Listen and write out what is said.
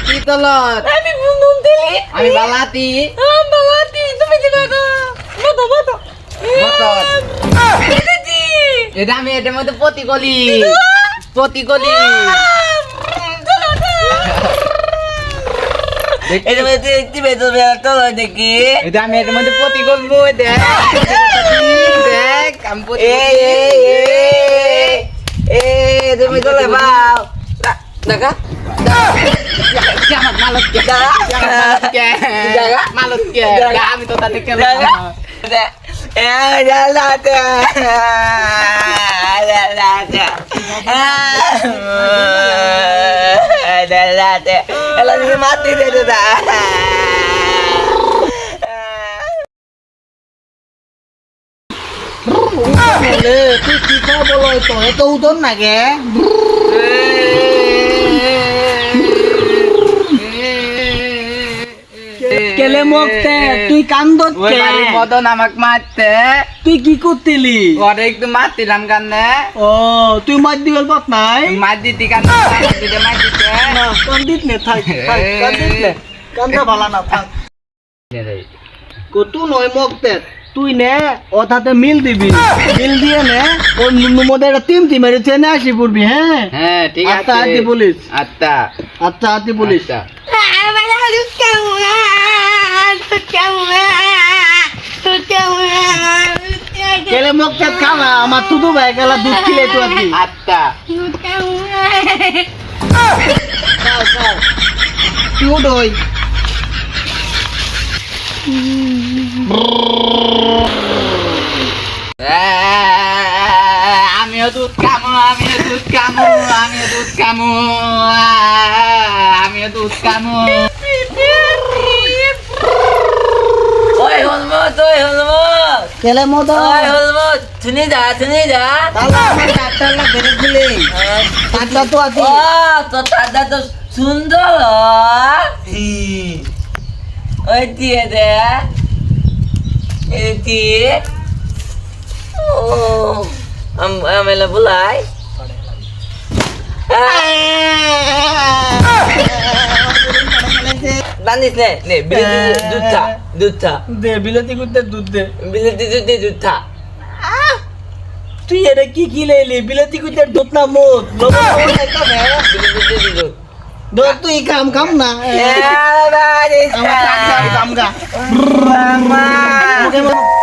কি তলত আমি বালাতি তুমি কি করো মতো এটা আমি এটার মধ্যে প্রতিকলি এটা মধ্যে একটি বেতন বেতন দেখি এটা আমি এটার মধ্যে প্রতি করবো দেখ আমি তুমি তো বাও দেখা আমি তো তাদের mati deh তুই কি খবর বলো তো এত উদন না গে কেলে মকতে তুই কান্দত কে মদন আমাক মারতে তুই কি করতেলি ওরে একটু মারতিলাম কান্দে ও তুই মার দিবল পাত নাই মার দিতি কান্দে মার দিতে না কান্দিত নে থাক কান্দিত নে কান্দা ভালা না থাক কতু নয় মকতে তুই নে ওটাতে মিল দিবি মিল দিয়ে নে ও মধ্যে একটা টিম মেরে চেনে আসি পড়বি হ্যাঁ হ্যাঁ ঠিক আছে আত্মা হাতি বলিস আত্মা হাতি বলিস কেলে মকতে খাওয়া আমার তুদু ভাই গেলা দুধ খিলে তো আর কি আত্মা খাও তুই ওই আমিও দুধ খামো ওই হলমত কেলে মদ শুনি যা তাহলে আমার ডাক্তারলা বেরে দিলে তারটা তো আছে ও তো দাদা তো সুন্দর ওই দিয়ে দে এটি ও আমেলা বুলাই বান্দিস নে দুধ থা দে বিলাতি করতে দুধ দে বিলেতি দুধ থা তুই এটা কি লেলি বিলাতি করতে দুধ না মদ লবণ একটা ভে বিলেতি দুধ দুধ তুই কাম না আমার কাম গা Mama.